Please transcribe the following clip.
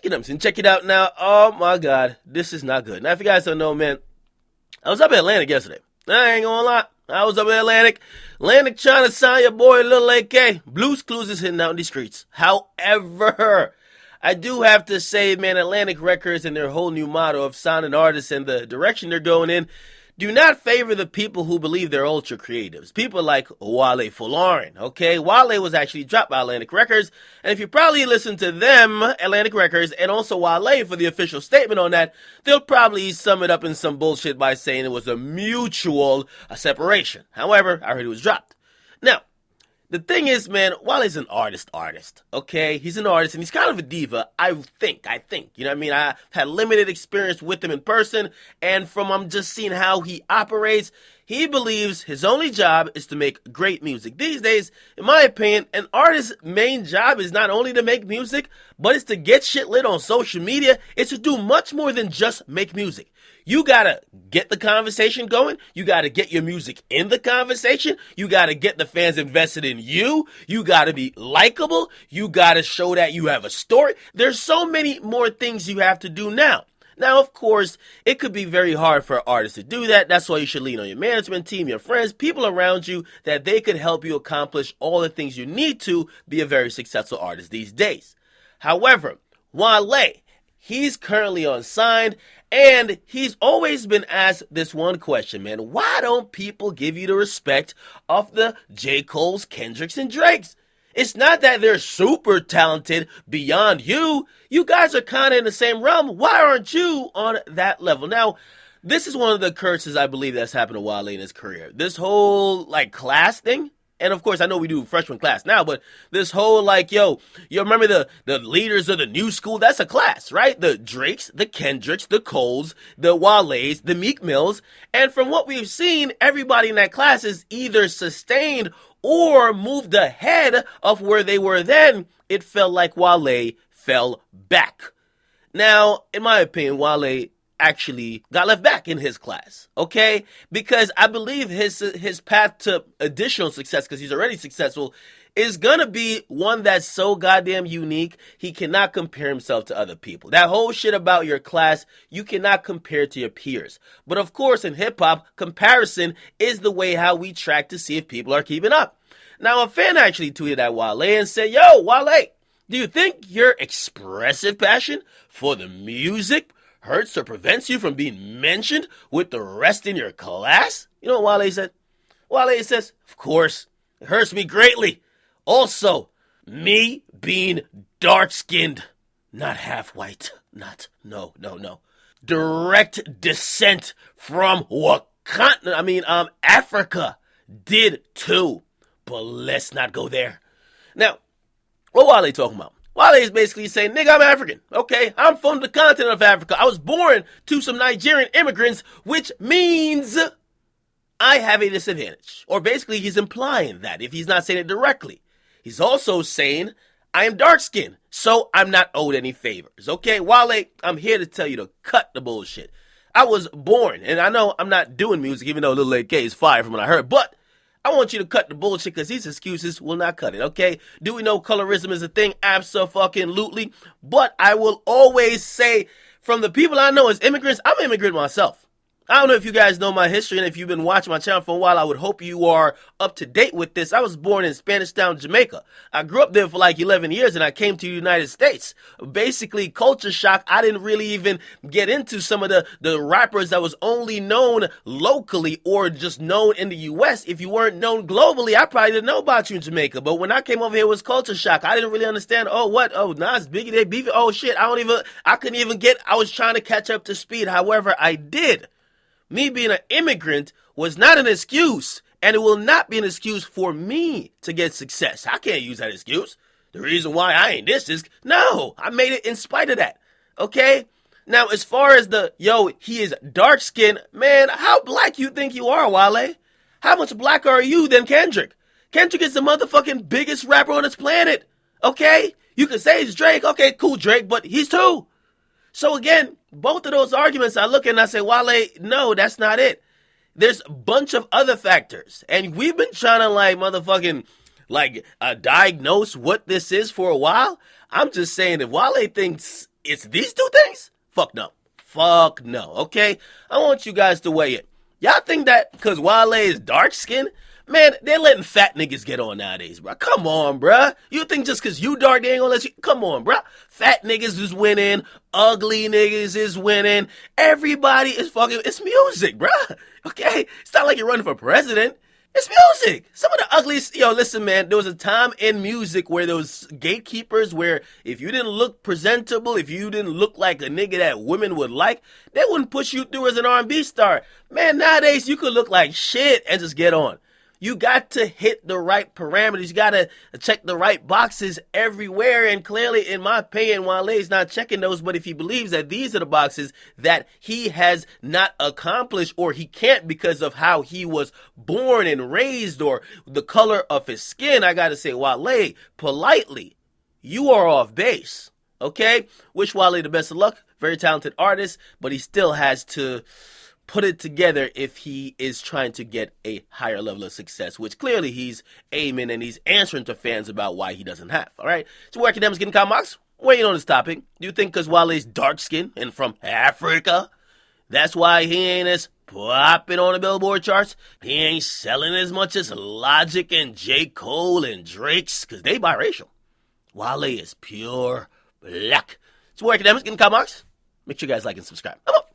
Akademiks, and check it out now. Oh my God, this is not good. Now, if you guys don't know, man, I was up in Atlantic yesterday. I ain't gonna lie. I was up in Atlantic. Atlantic trying to sign your boy Lil AK. Blues Clues is hitting out in the streets. However, I do have to say, man, Atlantic Records and their whole new motto of signing artists and the direction they're going in do not favor the people who believe they're ultra creatives. People like Wale Folarin, okay? Wale was actually dropped by Atlantic Records, and if you probably listen to them, Atlantic Records, and also Wale for the official statement on that, they'll probably sum it up in some bullshit by saying it was a mutual separation. However, I heard he was dropped. Now, the thing is, man, Wale's an artist, okay? He's an artist, and he's kind of a diva, I think. You know what I mean? I had limited experience with him in person, and from I'm just seeing how he operates, he believes his only job is to make great music. These days, in my opinion, an artist's main job is not only to make music, but it's to get shit lit on social media. It's to do much more than just make music. You gotta get the conversation going. You gotta get your music in the conversation. You gotta get the fans invested in you. You gotta be likable. You gotta show that you have a story. There's so many more things you have to do now. Now, of course, it could be very hard for artists to do that. That's why you should lean on your management team, your friends, people around you, that they could help you accomplish all the things you need to be a very successful artist these days. However, Wale, he's currently unsigned, and he's always been asked this one question, man. Why don't people give you the respect of the J. Cole's, Kendricks, and Drakes? It's not that they're super talented beyond you. You guys are kind of in the same realm. Why aren't you on that level? Now, this is one of the curses I believe that's happened to Wale in his career. This whole, class thing. And of course, I know we do freshman class now, but this whole you remember the leaders of the new school? That's a class, right? The Drakes, the Kendricks, the Coles, the Wales, the Meek Mills. And from what we've seen, everybody in that class is either sustained or moved ahead of where they were then. It felt like Wale fell back. Now, in my opinion, Wale actually got left back in his class, okay? Because I believe his path to additional success, because he's already successful, is gonna be one that's so goddamn unique, he cannot compare himself to other people. That whole shit about your class, you cannot compare to your peers. But of course, in hip-hop, comparison is the way how we track to see if people are keeping up. Now, a fan actually tweeted at Wale and said, "Yo, Wale, do you think your expressive passion for the music hurts or prevents you from being mentioned with the rest in your class?" You know what Wale said? Wale says, "Of course, it hurts me greatly. Also, me being dark-skinned, not half-white, no. Direct descent from Africa did too. But let's not go there." Now, what Wale talking about? Wale is basically saying, nigga, I'm African, okay? I'm from the continent of Africa. I was born to some Nigerian immigrants, which means I have a disadvantage. Or basically, he's implying that, if he's not saying it directly. He's also saying, I am dark-skinned, so I'm not owed any favors, okay? Wale, I'm here to tell you to cut the bullshit. I was born, and I know I'm not doing music, even though Lil AK is fire from what I heard, but I want you to cut the bullshit because these excuses will not cut it, okay? Do we know colorism is a thing? Abso-fucking-lutely. But I will always say, from the people I know as immigrants, I'm an immigrant myself. I don't know if you guys know my history, and if you've been watching my channel for a while, I would hope you are up to date with this. I was born in Spanish Town, Jamaica. I grew up there for 11 years, and I came to the United States. Basically, culture shock. I didn't really even get into some of the rappers that was only known locally or just known in the U.S. If you weren't known globally, I probably didn't know about you in Jamaica. But when I came over here, it was culture shock. I didn't really understand, Nas, Biggie, they beef it. Oh, shit, I couldn't even I was trying to catch up to speed. However, I did. Me being an immigrant was not an excuse, and it will not be an excuse for me to get success. I can't use that excuse. The reason why I ain't this is, no, I made it in spite of that, okay? Now, as far as he is dark-skinned, man, how black you think you are, Wale? How much blacker are you than Kendrick? Kendrick is the motherfucking biggest rapper on this planet, okay? You can say it's Drake, okay, cool, Drake, but he's too. So again, both of those arguments I look at and I say, Wale, no, that's not it. There's a bunch of other factors. And we've been trying to diagnose what this is for a while. I'm just saying, if Wale thinks it's these two things? Fuck no. Fuck no, okay? I want you guys to weigh it. Y'all think that because Wale is dark skinned? Man, they're letting fat niggas get on nowadays, bro. Come on, bro. You think just because you dark, they ain't gonna let you? Come on, bro. Fat niggas is winning. Ugly niggas is winning. Everybody is fucking. It's music, bro. Okay? It's not like you're running for president. It's music. Some of the ugliest, listen, man, there was a time in music where there was gatekeepers where if you didn't look presentable, if you didn't look like a nigga that women would like, they wouldn't push you through as an R&B star. Man, nowadays you could look like shit and just get on. You got to hit the right parameters. You got to check the right boxes everywhere. And clearly, in my opinion, Wale's not checking those. But if he believes that these are the boxes that he has not accomplished or he can't because of how he was born and raised or the color of his skin, I got to say, Wale, politely, you are off base. Okay? Wish Wale the best of luck. Very talented artist, but he still has to put it together if he is trying to get a higher level of success, which clearly he's aiming and he's answering to fans about why he doesn't have. All right. So where Akademiks getting comics? Weighing on this topic. Do you think because Wale's dark skinned and from Africa, that's why he ain't as popping on the Billboard charts? He ain't selling as much as Logic and J. Cole and Drake's because they biracial. Wale is pure black. So where Akademiks getting comics? Make sure you guys like and subscribe. Come on.